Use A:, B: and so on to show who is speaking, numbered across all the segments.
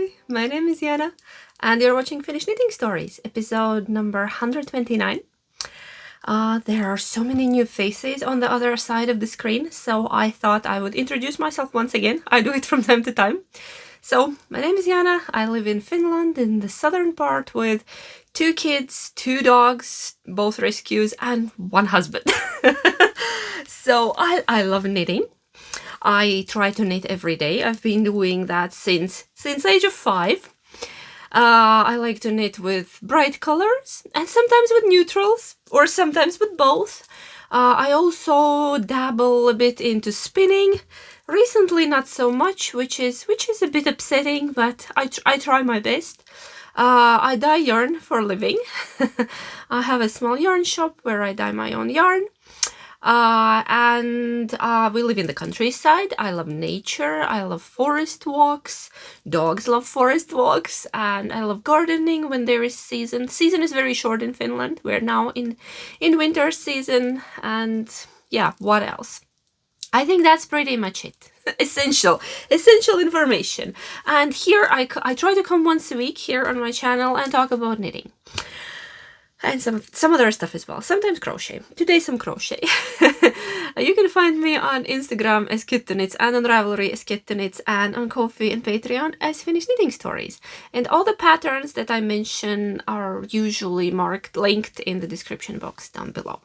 A: Hi, my name is Yana, and you're watching Finnish Knitting Stories, episode number 129. There are so many new faces on the other side of the screen, so I thought I would introduce myself once again. I do it from time to time. So, my name is Yana, I live in Finland, in the southern part, with 2 kids, 2 dogs, both rescues, and 1 husband. So, I love knitting. I try to knit every day. I've been doing that since age of 5. I like to knit with bright colors and sometimes with neutrals or sometimes with both. I also dabble a bit into spinning. Recently not so much, which is a bit upsetting, but I try my best. I dye yarn for a living. I have a small yarn shop where I dye my own yarn. And we live in the countryside. I love nature. I love forest walks. Dogs love forest walks. And I love gardening when there is season. Season is very short in Finland. We're now in winter season. And yeah, what else? I think that's pretty much it. Essential information. And here I try to come once a week here on my channel and talk about knitting. And some other stuff as well. Sometimes crochet. Today some crochet. You can find me on Instagram as Kittenits and on Ravelry as Kittenits and on Ko-fi and Patreon as Finnish Knitting Stories. And all the patterns that I mention are usually linked in the description box down below.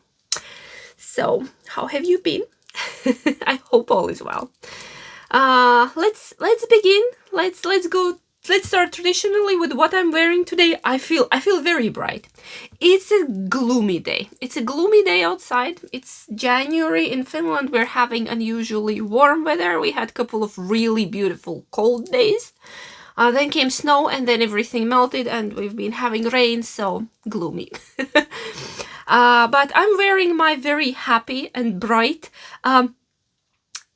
A: So, how have you been? I hope all is well. Let's begin. Let's start traditionally with what I'm wearing today. I feel very bright. It's a gloomy day. It's a gloomy day outside. It's January in Finland. We're having unusually warm weather. We had a couple of really beautiful cold days. Then came snow and then everything melted and we've been having rain, so gloomy. But I'm wearing my very happy and bright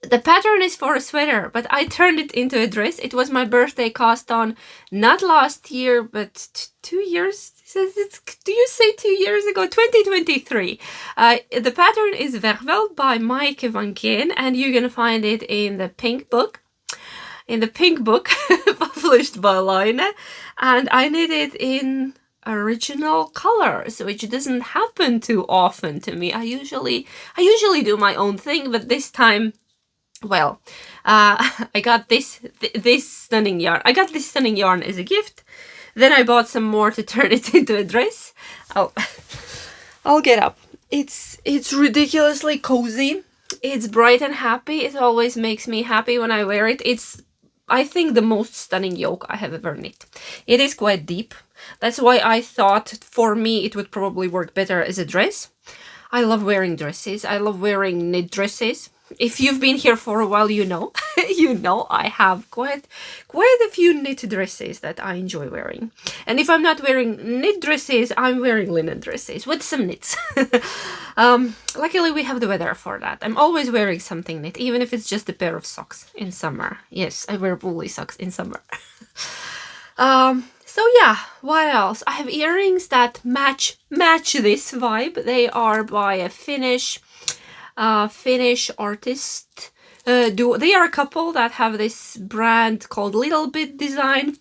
A: the pattern is for a sweater, but I turned it into a dress. It was my birthday cast on, not last year, but 2 years. Do you say 2 years ago? 2023. The pattern is Vervel by Mike van Geen, and you're gonna find it in the pink book. Published by Line, and I knit it in original colors, which doesn't happen too often to me. I usually do my own thing, but this time, well, I got this stunning yarn. I got this stunning yarn as a gift. Then I bought some more to turn it into a dress. I'll get up. It's ridiculously cozy. It's bright and happy. It always makes me happy when I wear it. It's, I think, the most stunning yoke I have ever knit. It is quite deep. That's why I thought for me it would probably work better as a dress. I love wearing dresses. I love wearing knit dresses. If you've been here for a while, you know, I have quite a few knit dresses that I enjoy wearing. And if I'm not wearing knit dresses, I'm wearing linen dresses with some knits. Luckily, we have the weather for that. I'm always wearing something knit, even if it's just a pair of socks in summer. Yes, I wear woolly socks in summer. So yeah, what else? I have earrings that match this vibe. They are by a Finnish artist. They are a couple that have this brand called Little Bit Design,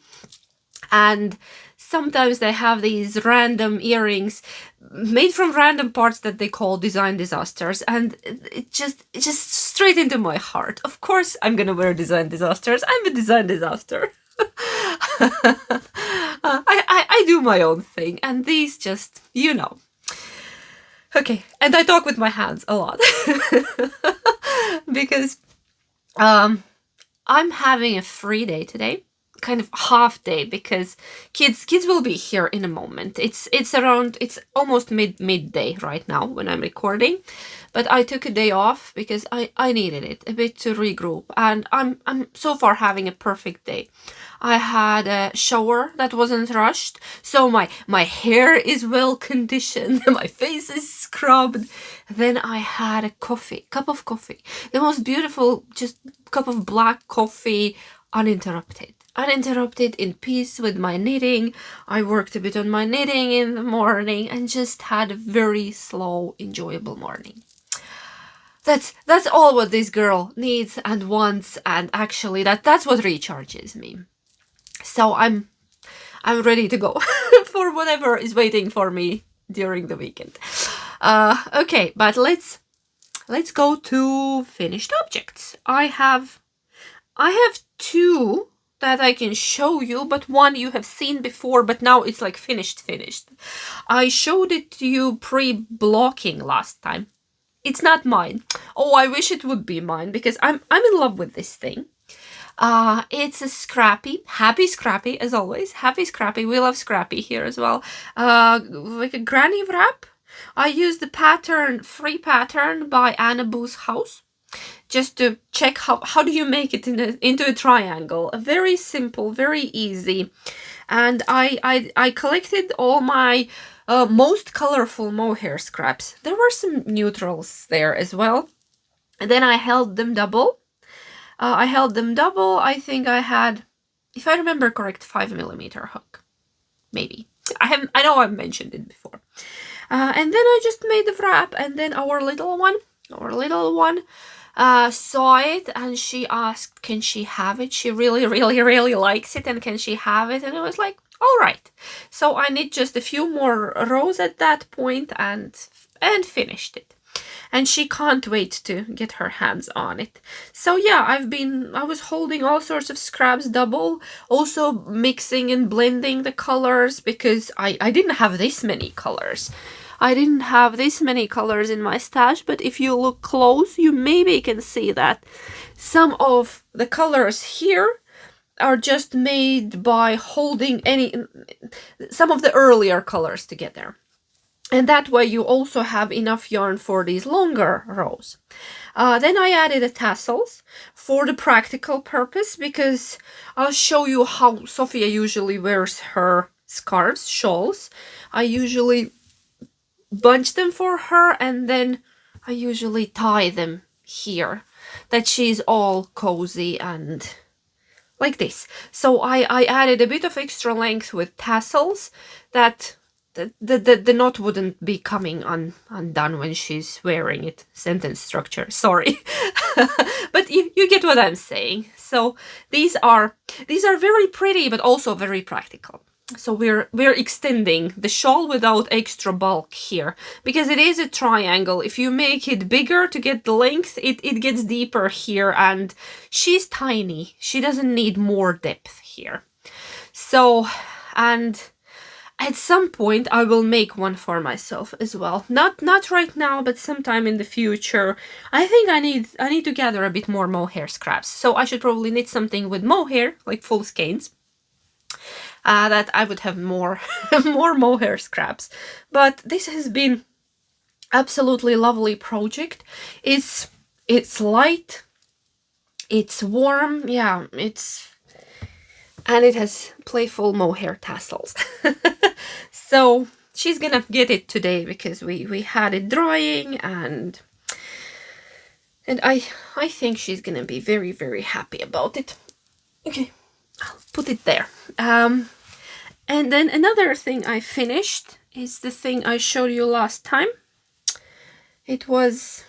A: and sometimes they have these random earrings made from random parts that they call design disasters, and it just straight into my heart. Of course I'm gonna wear design disasters. I'm a design disaster. I do my own thing, and these just, you know. Okay, and I talk with my hands a lot because I'm having a free day today, kind of half day, because kids will be here in a moment. It's almost midday right now when I'm recording, but I took a day off because I needed it a bit to regroup, and I'm so far having a perfect day. I had a shower that wasn't rushed, so my hair is well conditioned, my face is scrubbed. Then I had a cup of coffee, the most beautiful, just cup of black coffee, uninterrupted in peace with my knitting. I worked a bit on my knitting in the morning and just had a very slow, enjoyable morning. That's all what this girl needs and wants, and actually that's what recharges me. So I'm ready to go for whatever is waiting for me during the weekend. Okay, but let's go to finished objects. I have two that I can show you, but one you have seen before, but now it's like finished. I showed it to you pre-blocking last time. It's not mine. Oh, I wish it would be mine, because I'm in love with this thing. It's a Scrappy. Happy Scrappy, as always. Happy Scrappy. We love Scrappy here as well. Like a granny wrap. I used the pattern, free pattern by Anna Boo's House, just to check how do you make it into a triangle. Very simple, very easy. And I collected all my most colorful mohair scraps. There were some neutrals there as well. And then I held them double. I think I had, if I remember correct, 5mm hook. Maybe. I know I've mentioned it before. And then I just made the wrap, and then our little one saw it, and she asked, can she have it? She really, really, really likes it, and can she have it? And I was like, all right. So I need just a few more rows at that point, and finished it. And she can't wait to get her hands on it. So yeah, I was holding all sorts of scraps double, also mixing and blending the colors, because I didn't have this many colors. I didn't have this many colors in my stash, but if you look close, you maybe can see that some of the colors here are just made by holding some of the earlier colors together. And that way you also have enough yarn for these longer rows. Then I added the tassels for the practical purpose, because I'll show you how Sophia usually wears her scarves, shawls. I usually bunch them for her, and then I usually tie them here, that she's all cozy and like this. So I added a bit of extra length with tassels, that the knot wouldn't be coming undone when she's wearing it. Sentence structure, sorry. But you get what I'm saying. So these are very pretty, but also very practical. So we're extending the shawl without extra bulk here, because it is a triangle. If you make it bigger to get the length, it gets deeper here, and she's tiny. She doesn't need more depth here. So, and at some point I will make one for myself as well. Not right now, but sometime in the future. I think I need to gather a bit more mohair scraps. So I should probably knit something with mohair, like full skeins. That I would have more more mohair scraps. But this has been absolutely lovely project. It's light, it's warm, yeah, and it has playful mohair tassels. So she's gonna get it today, because we had it drying, and I think she's gonna be very, very happy about it. Okay, I'll put it there. And then another thing I finished is the thing I showed you last time. It was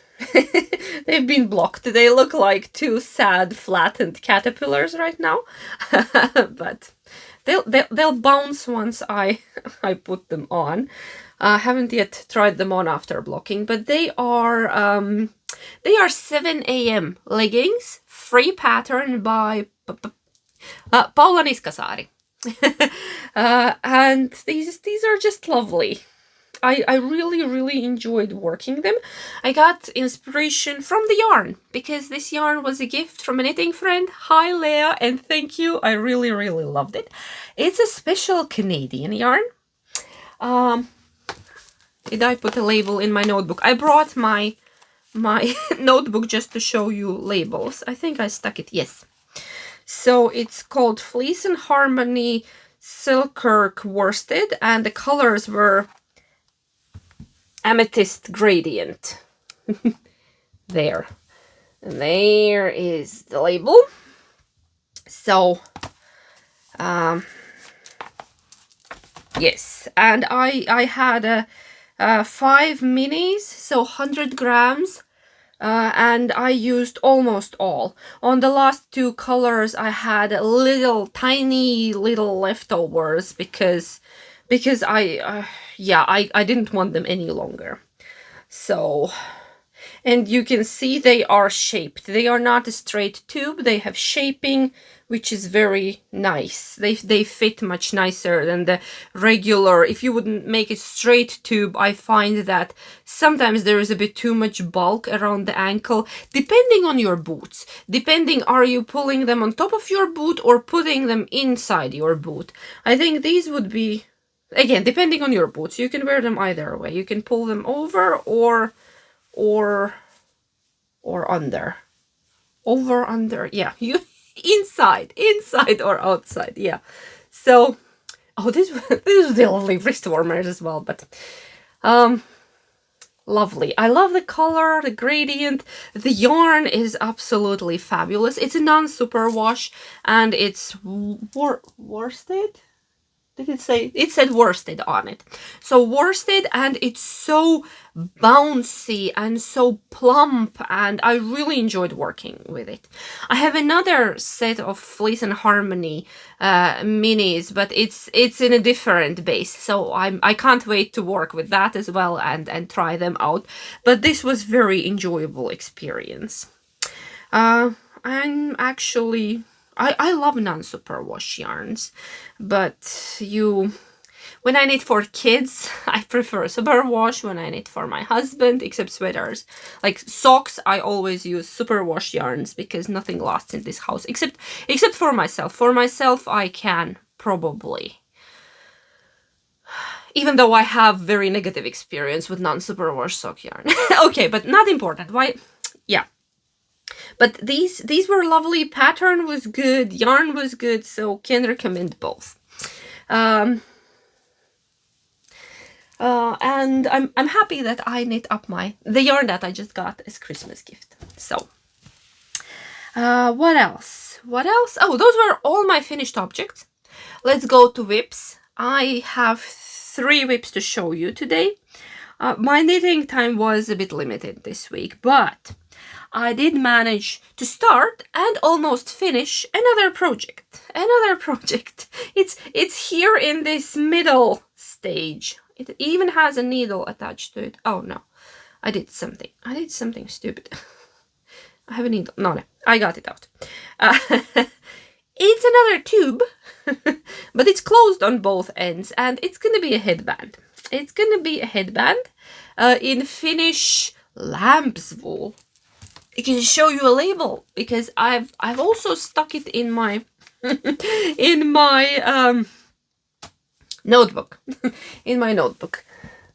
A: they've been blocked. They look like two sad flattened caterpillars right now. But they'll bounce once I put them on. I haven't yet tried them on after blocking, but they are 7 AM leggings, free pattern by Paula Niskasaari. And these are just lovely. I really, really enjoyed working them. I got inspiration from the yarn, because this yarn was a gift from a knitting friend. Hi, Leah, and thank you. I really, really loved it. It's a special Canadian yarn. Did I put a label in my notebook? I brought my notebook just to show you labels. I think I stuck it, yes. So it's called Fleece and Harmony Silkirk Worsted, and the colors were Amethyst Gradient. There. And there is the label. So, yes. And I had 5 minis, so 100 grams and I used almost all. On the last two colors I had little tiny little leftovers because I didn't want them any longer. So, and you can see they are shaped. They are not a straight tube, they have shaping, which is very nice. They fit much nicer than the regular. If you wouldn't make a straight tube, I find that sometimes there is a bit too much bulk around the ankle, depending on your boots. Depending, are you pulling them on top of your boot or putting them inside your boot? I think these would be, again, depending on your boots. You can wear them either way. You can pull them over or under. Over, under, yeah. You inside or outside, yeah. So, oh, this is the lovely wrist warmers as well, but lovely. I love the color, the gradient. The yarn is absolutely fabulous. It's a non-superwash and it's worsted. Did it say? It said worsted on it. So worsted, and it's so bouncy and so plump, and I really enjoyed working with it. I have another set of Fleece and Harmony minis, but it's in a different base, so I can't wait to work with that as well and try them out. But this was very enjoyable experience. I'm actually, I love non-superwash yarns, but when I knit for kids, I prefer superwash. When I knit for my husband, except sweaters, like socks, I always use superwash yarns because nothing lasts in this house, except for myself. For myself, I can probably, even though I have very negative experience with non-superwash sock yarn. Okay, but not important. Why? Yeah. But these were lovely. Pattern was good, yarn was good, so can recommend both. And I'm happy that I knit up the yarn that I just got as Christmas gift. So, what else? What else? Oh, those were all my finished objects. Let's go to whips. I have 3 whips to show you today. My knitting time was a bit limited this week, but I did manage to start and almost finish another project. It's here in this middle stage. It even has a needle attached to it. Oh no, I did something stupid. I have a needle. No, I got it out. It's another tube, but it's closed on both ends, and it's gonna be a headband. It's gonna be a headband in Finnish lamb's wool. I can show you a label because I've also stuck it in my notebook. In my notebook,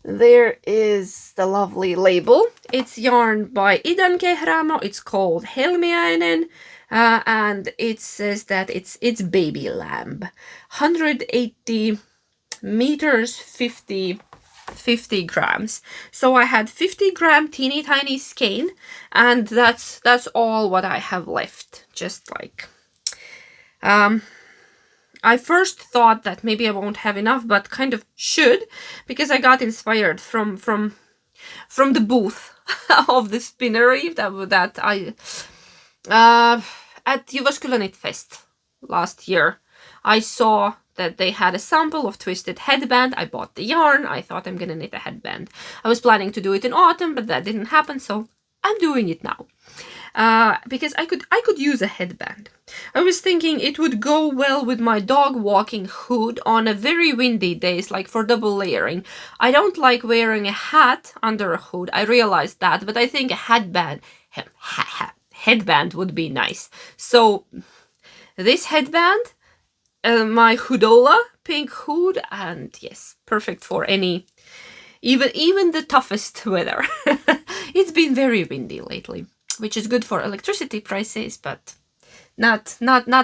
A: there is the lovely label. It's yarn by Idan Kehramo. It's called Helmiäinen, and it says that it's baby lamb. 180 meters, 50 grams. So I had 50-gram teeny tiny skein, and that's all what I have left. Just like I first thought that maybe I won't have enough, but kind of should, because I got inspired from the booth of the spinnery that I at Jyväskylä Knit Fest last year. I saw that they had a sample of twisted headband. I bought the yarn. I thought I'm gonna knit a headband. I was planning to do it in autumn, but that didn't happen, so I'm doing it now. Because I could use a headband. I was thinking it would go well with my dog walking hood on a very windy days, like for double layering. I don't like wearing a hat under a hood. I realized that, but I think a headband would be nice. So this headband, my hoodola pink hood, and yes, perfect for any, even the toughest weather. It's been very windy lately, which is good for electricity prices, but not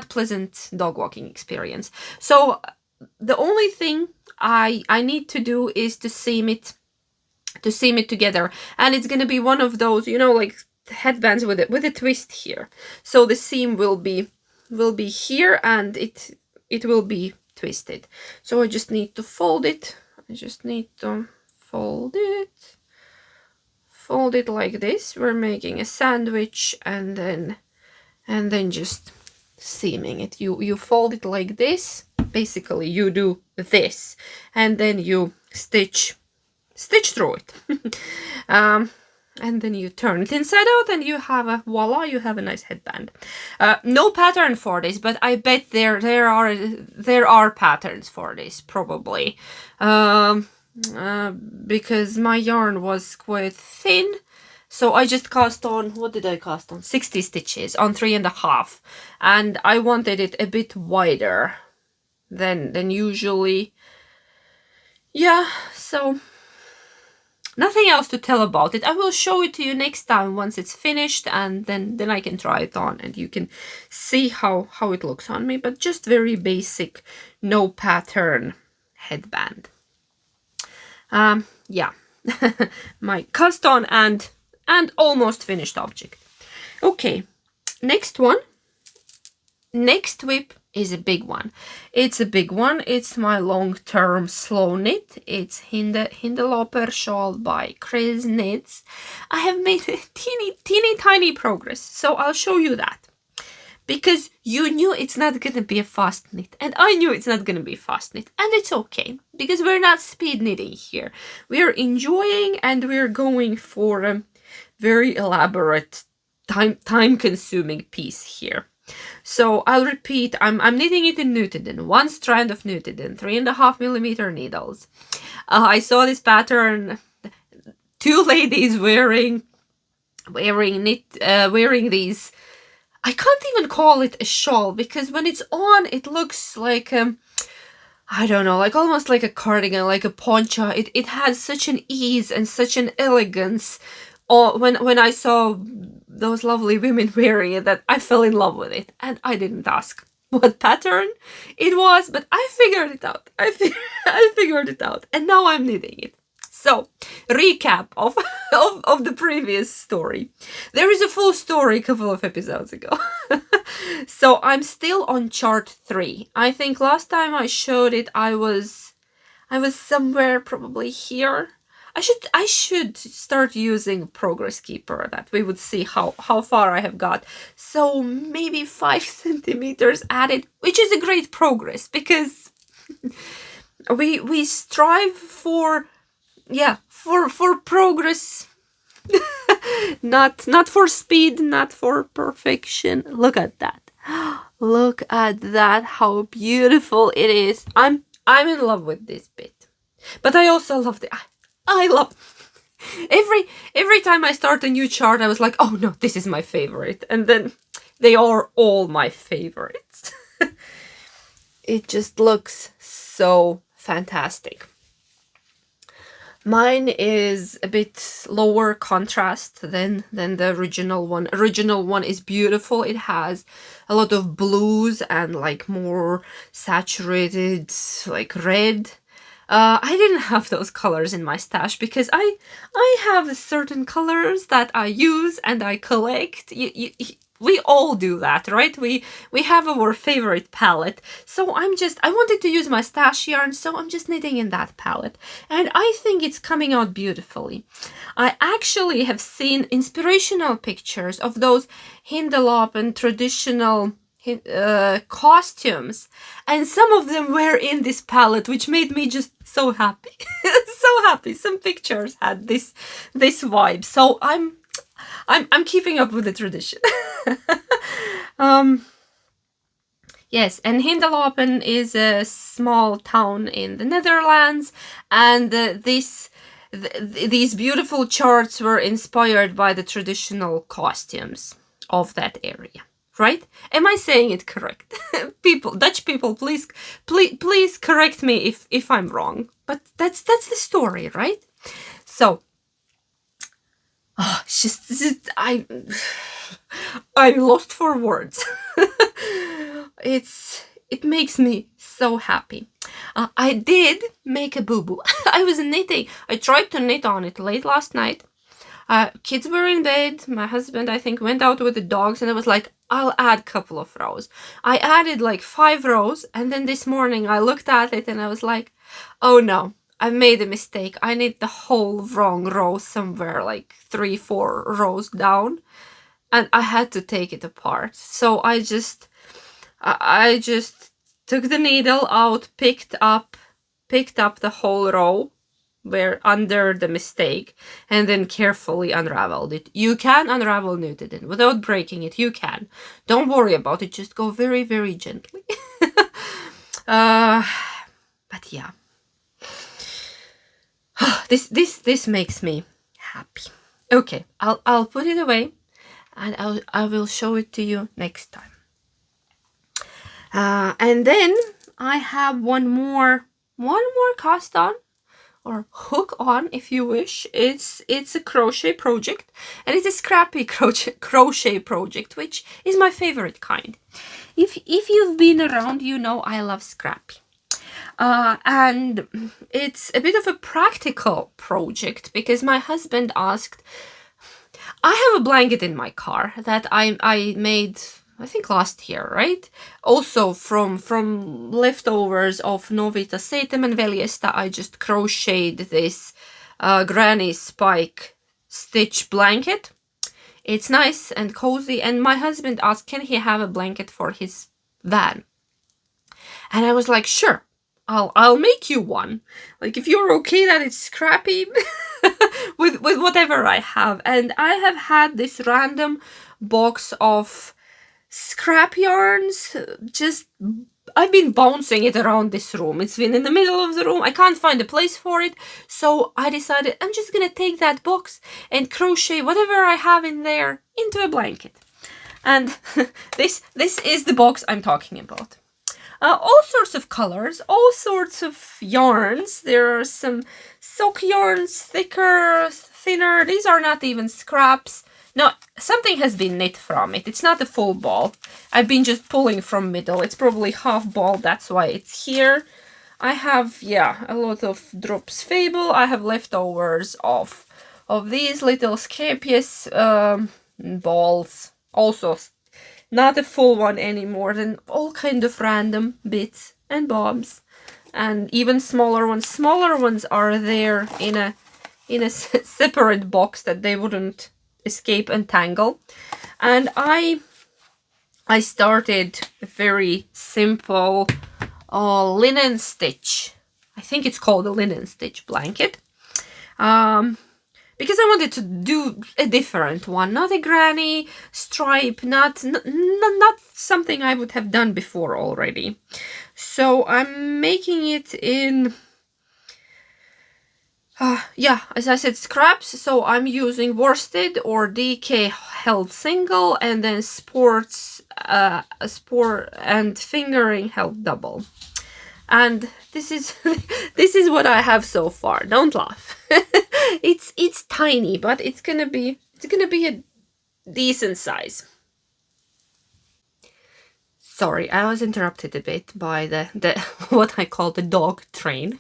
A: pleasant dog walking experience. So the only thing I need to do is to seam it together, and it's gonna be one of those, you know, like headbands with a twist here. So the seam will be here, and it will be twisted. So I just need to fold it. fold it like this. We're making a sandwich, and then just seaming it. You fold it like this. Basically, you do this, and then you stitch through it. And then you turn it inside out, and you have a voila, you have a nice headband. No pattern for this, but I bet there are patterns for this, probably. Because my yarn was quite thin, so I just cast on, what did I cast on? 60 stitches on 3.5, and I wanted it a bit wider than usually. Yeah, so nothing else to tell about it. I will show it to you next time once it's finished, and then I can try it on and you can see how it looks on me. But just very basic, no pattern headband. Yeah, my cast on and almost finished object. Okay, next one. Next whip is a big one. It's a big one. It's my long-term slow knit. It's Hindelooper Shawl by Chris Knits. I have made a teeny tiny progress, so I'll show you that. Because you knew it's not going to be a fast knit, and I knew it's not going to be fast knit, and it's okay, because we're not speed knitting here. We're enjoying, and we're going for a very elaborate, time-consuming piece here. So I'll repeat, I'm knitting it in Newton, one strand of Newton, 3.5mm needles. I saw this pattern, two ladies wearing these. I can't even call it a shawl, because when it's on, it looks like I don't know, like almost like a cardigan, like a poncho. It has such an ease and such an elegance. When I saw those lovely women wearing it, that I fell in love with it, and I didn't ask what pattern it was, but I figured it out. I figured it out, and now I'm knitting it. So, recap of the previous story. There is a full story a couple of episodes ago. So I'm still on chart 3. I think last time I showed it, I was somewhere probably here. I should start using Progress Keeper, that we would see how far I have got. So maybe 5 centimeters added, which is a great progress, because we strive for progress. not for speed, not for perfection. Look at that. Look at that, how beautiful it is. I'm in love with this bit. But I also love I love every time I start a new chart, I was like, oh no, this is my favorite. And then they are all my favorites. It just looks so fantastic. Mine is a bit lower contrast than the original one. Original one is beautiful. It has a lot of blues and like more saturated like red. I didn't have those colors in my stash, because I have certain colors that I use and I collect. We all do that, right? We have our favorite palette. So I wanted to use my stash yarn, so I'm just knitting in that palette. And I think it's coming out beautifully. I actually have seen inspirational pictures of those Hindelooper traditional costumes, and some of them were in this palette, which made me just so happy. So happy. Some pictures had this vibe, so I'm keeping up with the tradition. Yes, and Hindelooper is a small town in the Netherlands, and these beautiful charts were inspired by the traditional costumes of that area. Right? Am I saying it correct? Dutch people, please correct me if I'm wrong. But that's the story, right? So, I'm lost for words. It makes me so happy. I did make a boo-boo. I was knitting. I tried to knit on it late last night. Kids were in bed. My husband, I think, went out with the dogs, and I was like, I'll add a couple of rows. I added like 5 rows, and then this morning I looked at it and I was like, oh no, made a mistake. I knit the whole wrong row somewhere, like 3-4 rows down, and I had to take it apart. So I just took the needle out, picked up the whole row where under the mistake, and then carefully unraveled it. You can unravel knitted in without breaking it. You can. Don't worry about it. Just go very, very gently. But yeah, this makes me happy. Okay, I'll put it away, and I will show it to you next time. And then I have one more cast on, or hook on if you wish. It's a crochet project, and it's a Scrappy crochet project, which is my favorite kind. If you've been around, you know I love Scrappy. And it's a bit of a practical project because my husband asked. I have a blanket in my car that I made, I think last year, right? Also from leftovers of Novita Setem and Veljesta, I just crocheted this granny spike stitch blanket. It's nice and cozy, and my husband asked, can he have a blanket for his van? And I was like, sure, I'll make you one. Like, if you're okay that it's Scrappy with whatever I have. And I have had this random box of scrap yarns. Just, I've been bouncing it around this room. It's been in the middle of the room. I can't find a place for it. So I decided I'm just gonna take that box and crochet whatever I have in there into a blanket. And this is the box I'm talking about. All sorts of colors, all sorts of yarns. There are some sock yarns, thicker, thinner. These are not even scraps. No, something has been knit from it. It's not a full ball. I've been just pulling from middle. It's probably half ball. That's why it's here. I have, yeah, a lot of Drops Fable. I have leftovers of these little Scapious balls. Also, not a full one anymore, then all kind of random bits and bobs, and even smaller ones. Smaller ones are there in a separate box that they wouldn't escape and tangle. And I started a very simple linen stitch. I think it's called a linen stitch blanket. Because I wanted to do a different one, not a granny stripe, not something I would have done before already. So I'm making it in, yeah, as I said, scraps. So I'm using worsted or DK held single, and then sport and fingering held double. And this is what I have so far. Don't laugh. It's tiny, but it's gonna be a decent size. Sorry, I was interrupted a bit by the what I call the dog train.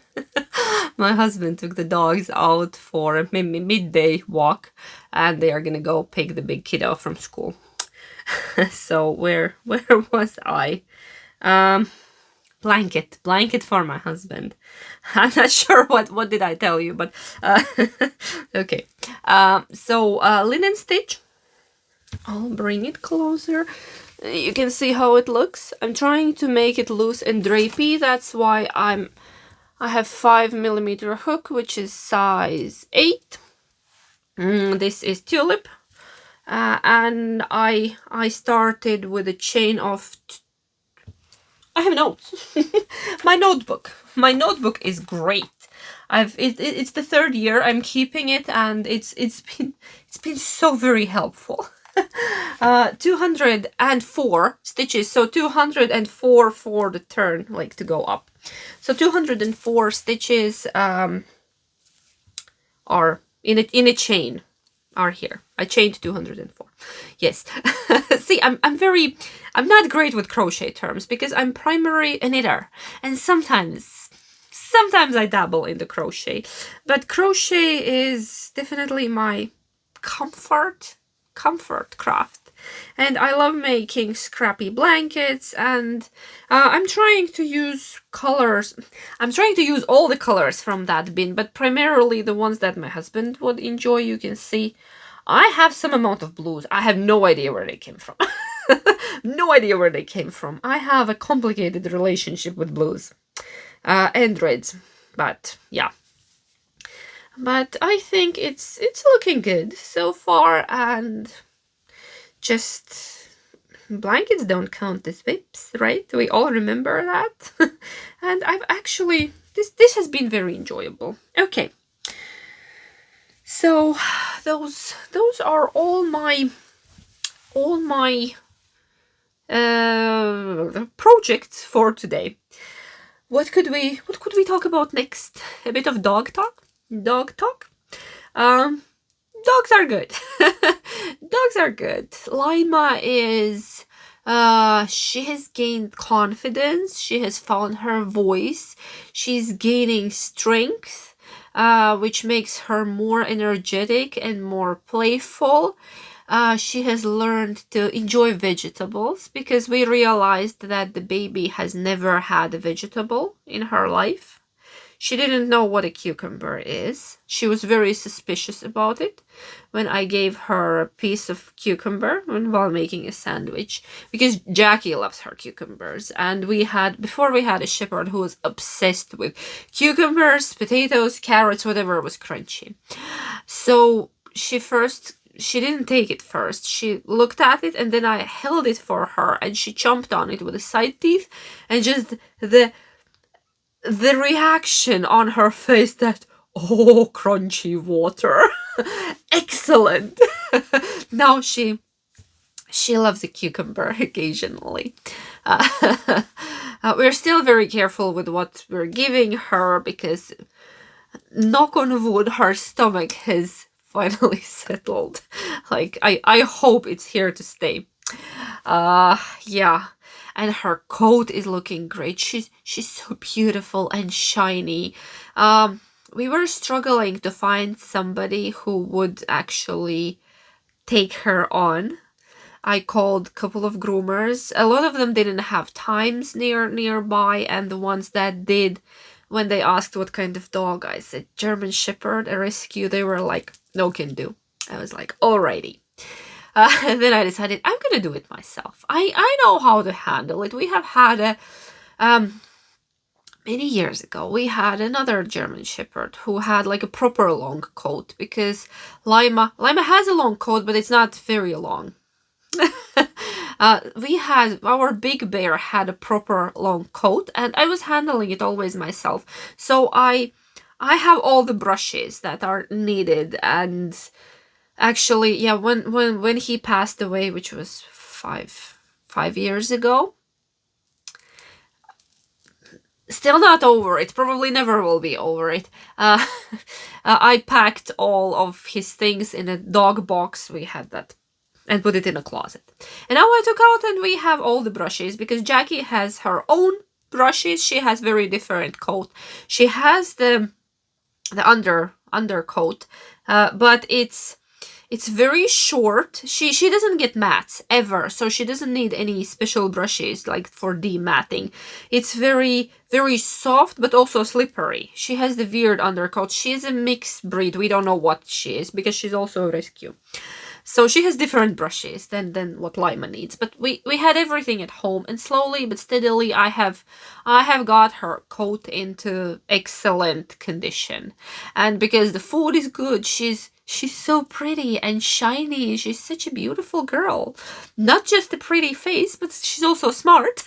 A: My husband took the dogs out for a midday walk, and they are gonna go pick the big kiddo from school. So where was I? Blanket for my husband. I'm not sure what did I tell you, but okay. So linen stitch. I'll bring it closer. You can see how it looks. I'm trying to make it loose and drapey. That's why I have 5mm hook, which is size 8. This is tulip, and I started with a chain of. I have notes. My notebook is great. It's the 3rd year I'm keeping it, and it's been so very helpful. 204 stitches, so 204 for the turn, like to go up. So 204 stitches are in a chain. Are here. I chained 204. Yes. See, I'm not great with crochet terms because I'm primarily a knitter, and sometimes I dabble in the crochet, but crochet is definitely my comfort craft. And I love making scrappy blankets, and I'm trying to use colors. I'm trying to use all the colors from that bin, but primarily the ones that my husband would enjoy. You can see I have some amount of blues. I have no idea where they came from. No idea where they came from. I have a complicated relationship with blues and reds, but yeah. But I think it's looking good so far, and just blankets don't count as whips, right? We all remember that. And I've actually this has been very enjoyable. Okay. So those are all my projects for today. What could we talk about next? A bit of dog talk. Dogs are good. Dogs are good. Lima is she has gained confidence. She has found her voice. She's gaining strength, which makes her more energetic and more playful. She has learned to enjoy vegetables because we realized that the baby has never had a vegetable in her life. She didn't know what a cucumber is. She was very suspicious about it when I gave her a piece of cucumber while making a sandwich, because Jackie loves her cucumbers. And before we had a shepherd who was obsessed with cucumbers, potatoes, carrots, whatever was crunchy. So she didn't take it first. She looked at it, and then I held it for her, and she chomped on it with the side teeth, and just the reaction on her face that, oh, crunchy water. Excellent. Now she loves a cucumber occasionally. We're still very careful with what we're giving her because, knock on wood, her stomach has finally settled. Like, I hope it's here to stay. Yeah. And her coat is looking great. She's so beautiful and shiny. We were struggling to find somebody who would actually take her on. I called a couple of groomers. A lot of them didn't have times nearby, and the ones that did, when they asked what kind of dog, I said German Shepherd, a rescue. They were like, no can do. I was like, alrighty. And then I decided I'm gonna do it myself. I know how to handle it. We have had many years ago, we had another German Shepherd who had like a proper long coat, because Lima has a long coat, but it's not very long. Our big bear had a proper long coat, and I was handling it always myself. So I have all the brushes that are needed, and actually, yeah, when he passed away, which was five years ago, still not over it, probably never will be over it. I packed all of his things in a dog box. We had that, and put it in a closet. And now I took out, and we have all the brushes, because Jackie has her own brushes. She has very different coat. She has the undercoat, but it's very short. She doesn't get mats ever, so she doesn't need any special brushes like for dematting. It's very, very soft, but also slippery. She has the weird undercoat. She's a mixed breed. We don't know what she is, because she's also a rescue. So she has different brushes than what Lima needs. But we had everything at home, and slowly but steadily I have got her coat into excellent condition. And because the food is good, she's so pretty and shiny. She's such a beautiful girl. Not just a pretty face, but she's also smart.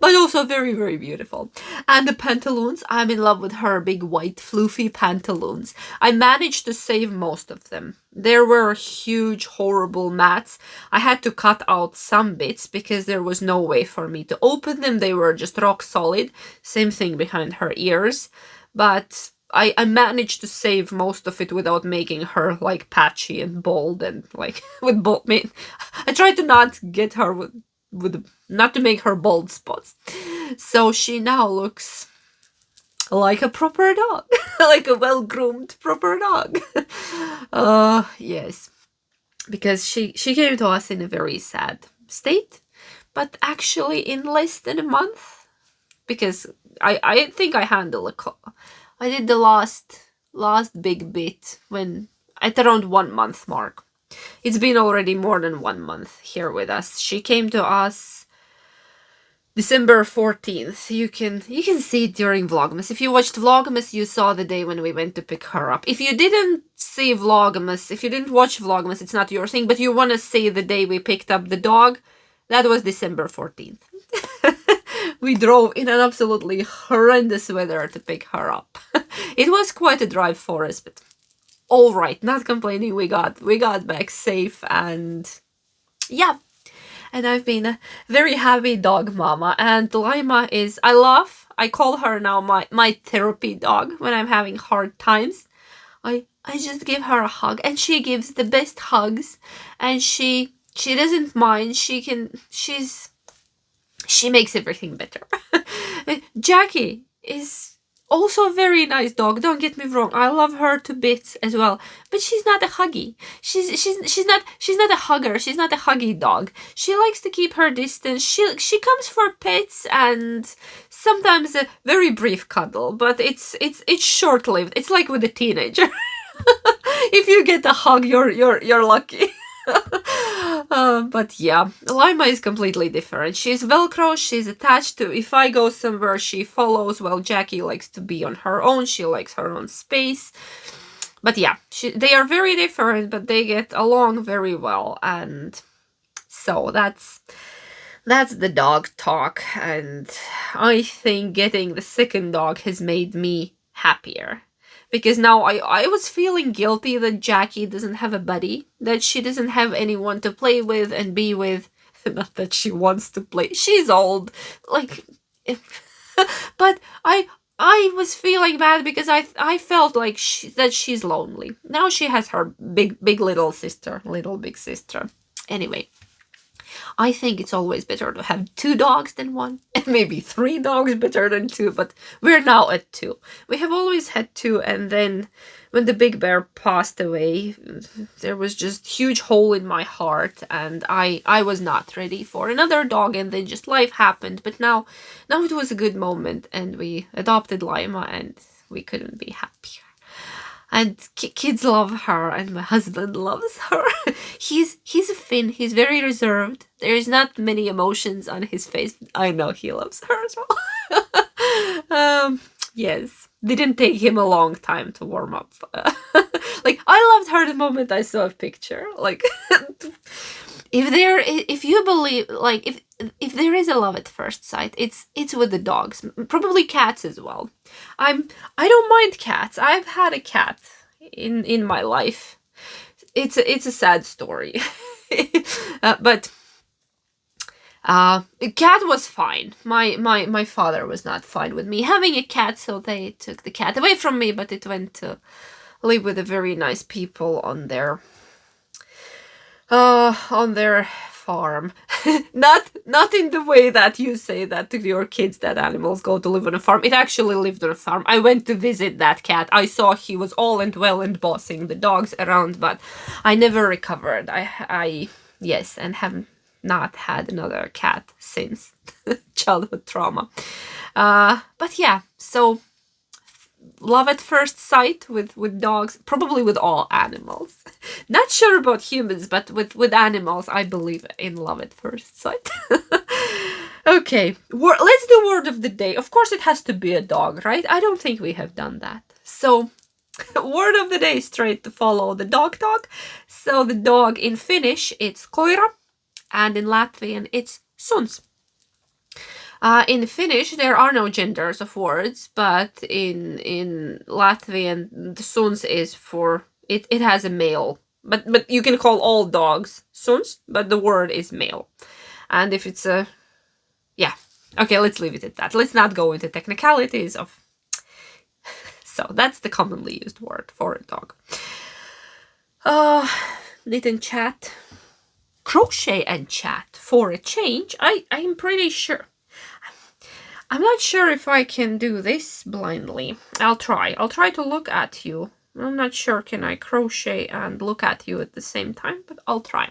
A: But also very, very beautiful. And the pantaloons, I'm in love with her big white fluffy pantaloons. I managed to save most of them. There were huge, horrible mats. I had to cut out some bits because there was no way for me to open them. They were just rock solid. Same thing behind her ears. But I managed to save most of it without making her like patchy and bald and like with bald. I tried to not get her with not to make her bald spots. So she now looks like a proper dog, like a well-groomed proper dog. Yes. because she came to us in a very sad state, but actually in less than a month, because I think I handle I did the last big bit when at around 1 month mark. It's been already more than 1 month here with us. She came to us December 14th. You can see it during Vlogmas. If you watched Vlogmas, you saw the day when we went to pick her up. If you didn't see Vlogmas, if you didn't watch Vlogmas, it's not your thing, but you want to see the day we picked up the dog, that was December 14th. We drove in an absolutely horrendous weather to pick her up. It was quite a drive for us, but all right, not complaining. We got back safe, and yeah. And I've been a very happy dog mama. And Lima is, I call her now my therapy dog when I'm having hard times. I just give her a hug, and she gives the best hugs, and she doesn't mind. She makes everything better. Jackie is also a very nice dog, don't get me wrong. I love her to bits as well, but she's not a huggy. She's not a hugger. She's not a huggy dog. She likes to keep her distance. She comes for pets and sometimes a very brief cuddle, but it's short-lived. It's like with a teenager. If you get a hug, you're lucky. But yeah, Lima is completely different. She's Velcro, she's attached to, if I go somewhere, she follows, while Jackie likes to be on her own, she likes her own space. But yeah, they are very different, but they get along very well, and so that's the dog talk, and I think getting the second dog has made me happier. Because now I was feeling guilty that Jackie doesn't have a buddy, that she doesn't have anyone to play with and be with. Not that she wants to play. She's old. Like, but I was feeling bad because I felt like that she's lonely. Now she has her big little sister, little big sister. Anyway, I think it's always better to have 2 dogs than 1, and maybe 3 dogs better than 2, but we're now at 2. We have always had 2, and then when the big bear passed away, there was just huge hole in my heart, and I was not ready for another dog, and then just life happened. But now it was a good moment, and we adopted Lima, and we couldn't be happier. And kids love her, and my husband loves her. He's a Finn. He's very reserved. There's not many emotions on his face. I know he loves her as well. Yes, didn't take him a long time to warm up. Like, I loved her the moment I saw a picture. Like, if you believe, like, if there is a love at first sight, it's with the dogs, probably cats as well. I don't mind cats. I've had a cat in my life. It's a sad story. But the cat was fine. My father was not fine with me having a cat, so they took the cat away from me, but it went to live with a very nice people on their farm. Not in the way that you say that to your kids, that animals go to live on a farm. It actually lived on a farm. I went to visit that cat. I saw he was all and well and bossing the dogs around, but I never recovered. Yes, and have not had another cat since. Childhood trauma. But yeah, so love at first sight with dogs, probably with all animals. Not sure about humans, but with animals, I believe in love at first sight. Okay, let's do word of the day. Of course, it has to be a dog, right? I don't think we have done that. So, word of the day, straight to follow the dog talk. So, the dog in Finnish, it's koira, and in Latvian, it's suns. In Finnish, there are no genders of words, but in Latvian, the suns is for, it has a male. But you can call all dogs suns, but the word is male. And if it's a, yeah. Okay, let's leave it at that. Let's not go into technicalities of, so that's the commonly used word for a dog. Knit and chat. Crochet and chat for a change. I'm pretty sure. I'm not sure if I can do this blindly. I'll try to look at you I'm not sure can I crochet and look at you at the same time, but I'll try.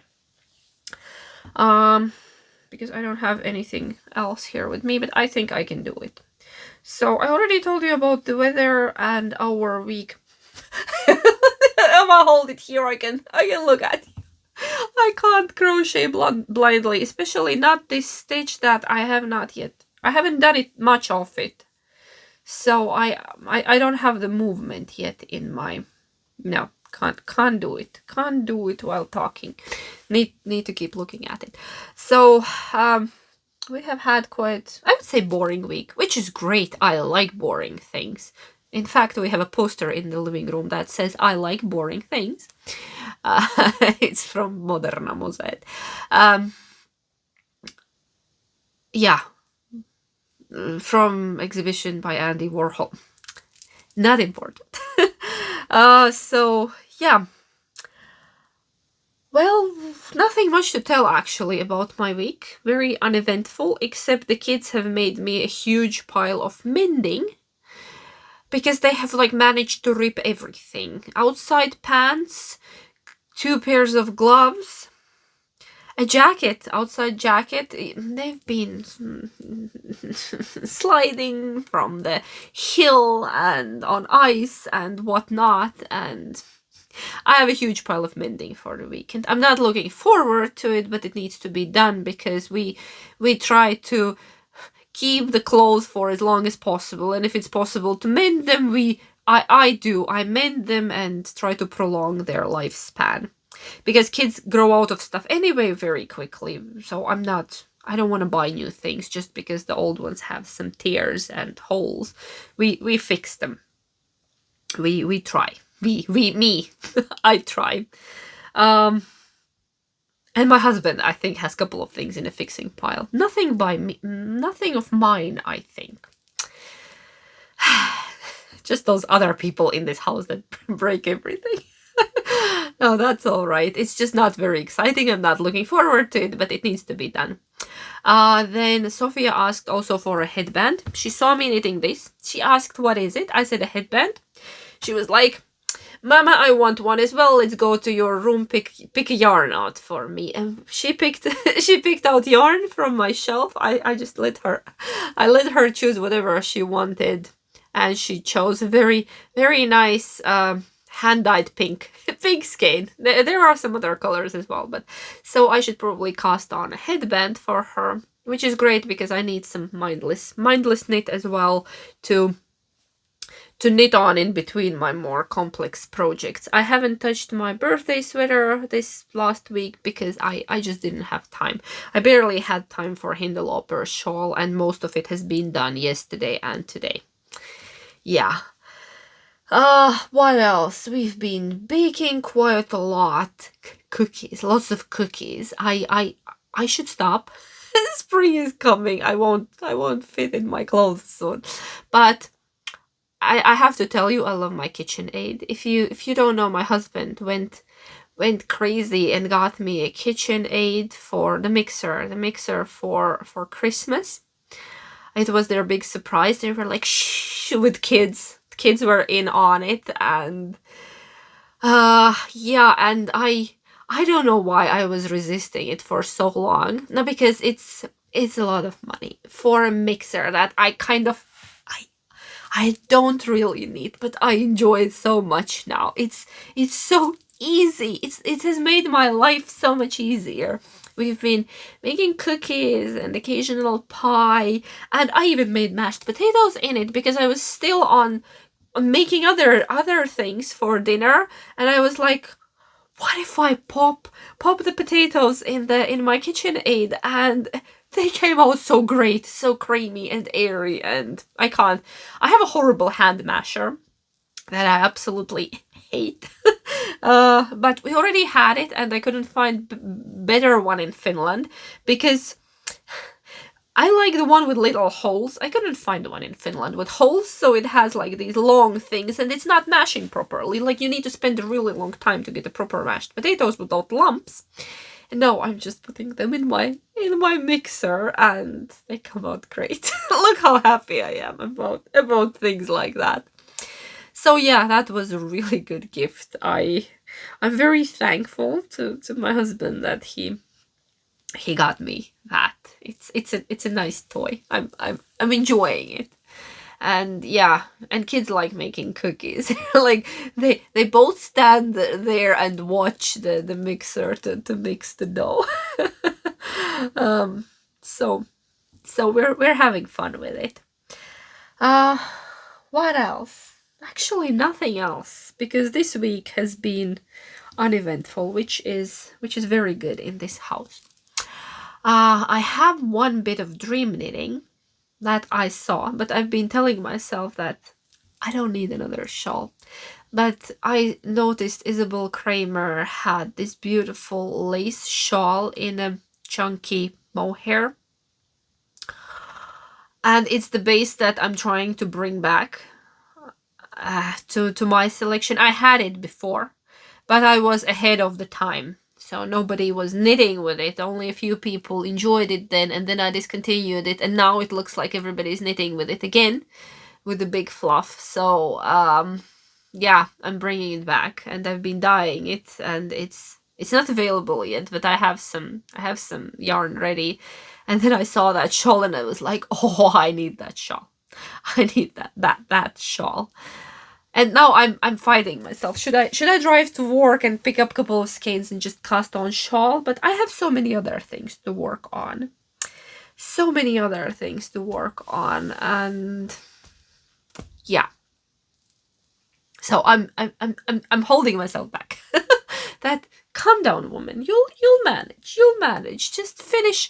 A: Because I don't have anything else here with me, but I think I can do it. So I already told you about the weather and our week. If I hold it here, I can look at you. I can't crochet blindly, especially not this stitch that I have not yet. I haven't done it much of it, so I don't have the movement yet in my. No, can't do it. Can't do it while talking. Need to keep looking at it. So we have had quite, I would say, boring week, which is great. I like boring things. In fact, we have a poster in the living room that says I like boring things. It's from Moderna Mosaic. Yeah, from exhibition by Andy Warhol. Not important. So yeah. Well, nothing much to tell actually about my week. Very uneventful, except the kids have made me a huge pile of mending. Because they have like managed to rip everything. Outside pants, 2 pairs of gloves, a jacket, outside jacket. They've been sliding from the hill and on ice and whatnot, and I have a huge pile of mending for the weekend. I'm not looking forward to it, but it needs to be done because we try to keep the clothes for as long as possible, and if it's possible to mend them, I mend them and try to prolong their lifespan. Because kids grow out of stuff anyway very quickly, so I don't want to buy new things just because the old ones have some tears and holes. We fix them. We try. Me. I try. And my husband, I think, has a couple of things in a fixing pile. Nothing by me, nothing of mine, I think. Just those other people in this house that break everything. No, that's all right. It's just not very exciting. I'm not looking forward to it, but it needs to be done. Then Sophia asked also for a headband. She saw me knitting this. She asked, what is it? I said a headband. She was like, Mama, I want one as well. Let's go to your room, pick a yarn out for me. And she picked out yarn from my shelf. I just let her choose whatever she wanted, and she chose a very, very nice hand-dyed pink skein. There are some other colors as well, but so I should probably cast on a headband for her, which is great because I need some mindless knit as well to knit on in between my more complex projects. I haven't touched my birthday sweater this last week because I just didn't have time. I barely had time for Hindelooper Shawl, and most of it has been done yesterday and today. Yeah. What else? We've been baking quite a lot. Cookies, lots of cookies. I should stop. Spring is coming. I won't fit in my clothes soon. But I have to tell you, I love my KitchenAid. If you don't know, my husband went crazy and got me a KitchenAid for the mixer for Christmas. It was their big surprise. They were like, shh, with kids. The kids were in on it, and yeah, and I don't know why I was resisting it for so long. No, because it's a lot of money for a mixer that I don't really need, but I enjoy it so much now. It's so easy. It has made my life so much easier. We've been making cookies and occasional pie, and I even made mashed potatoes in it because I was still on making other things for dinner, and I was like, what if I pop the potatoes in my KitchenAid, and they came out so great, so creamy and airy, and I have a horrible hand masher that I absolutely hate. But we already had it, and I couldn't find better one in Finland because I like the one with little holes. I couldn't find one in Finland with holes, so it has like these long things, and it's not mashing properly. Like, you need to spend a really long time to get the proper mashed potatoes without lumps. And now I'm just putting them in my mixer, and they come out great. Look how happy I am about things like that. So yeah, that was a really good gift. I'm very thankful to my husband that he got me that. It's a nice toy. I'm enjoying it. And yeah, and kids like making cookies. Like they both stand there and watch the mixer to mix the dough. um so we're having fun with it. uh what else? Actually nothing else, because this week has been uneventful, which is very good in this house. I have one bit of dream knitting that I saw, but I've been telling myself that I don't need another shawl. But I noticed Isabel Kramer had this beautiful lace shawl in a chunky mohair. And it's the base that I'm trying to bring back to my selection. I had it before, but I was ahead of the time. So nobody was knitting with it. Only a few people enjoyed it then, and then I discontinued it, and now it looks like everybody's knitting with it again, with the big fluff. So yeah, I'm bringing it back, and I've been dyeing it, and it's not available yet, but I have some yarn ready. And then I saw that shawl, and I was like, oh, I need that shawl. I need that shawl. And now I'm fighting myself. Should I drive to work and pick up a couple of skeins and just cast on shawl? But I have so many other things to work on. So many other things to work on, and yeah. So I'm holding myself back. That calm down, woman. You'll manage. You'll manage. Just finish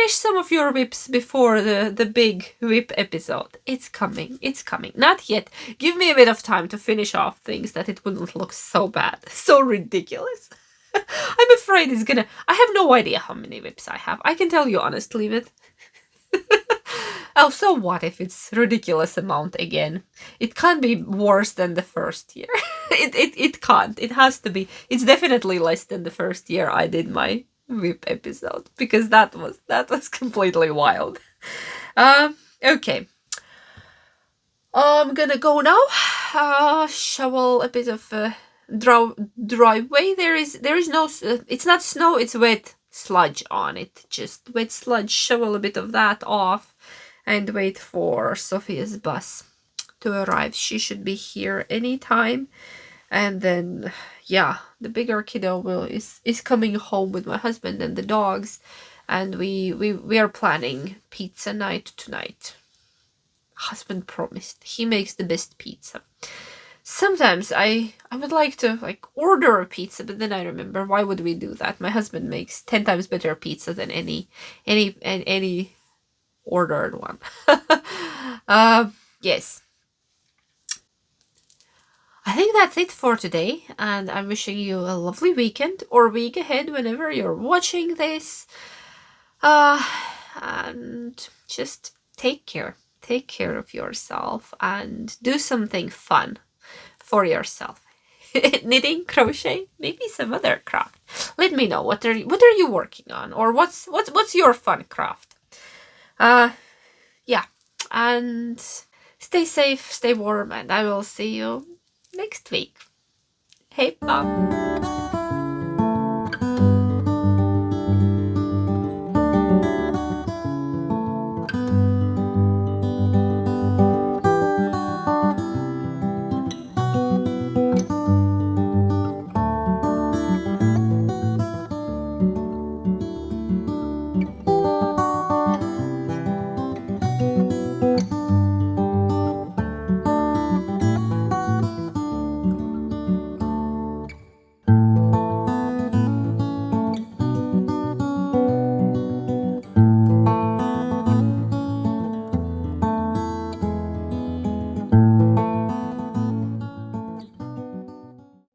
A: some of your whips before the big whip episode. It's coming. It's coming. Not yet. Give me a bit of time to finish off things that it wouldn't look so bad, so ridiculous. I'm afraid it's gonna. I have no idea how many whips I have. I can tell you honestly, but oh, so what if it's ridiculous amount again? It can't be worse than the first year. It can't. It has to be. It's definitely less than the first year I did my whip episode, because that was completely wild. Okay. I'm gonna go now. Shovel a bit of driveway. There is no. It's not snow. It's wet sludge on it. Just wet sludge. Shovel a bit of that off, and wait for Sophia's bus to arrive. She should be here anytime. And then yeah, the bigger kiddo is coming home with my husband and the dogs, and we are planning pizza night tonight. Husband promised. He makes the best pizza. Sometimes I would like to order a pizza, but then I remember, why would we do that? My husband makes 10 times better pizza than any ordered one. Yes. I think that's it for today, and I'm wishing you a lovely weekend or week ahead whenever you're watching this. And just take care. Take care of yourself and do something fun for yourself. Knitting, crochet, maybe some other craft. Let me know what are you working on, or what's your fun craft. Yeah, and stay safe, stay warm, and I will see you next week. Hey, bye.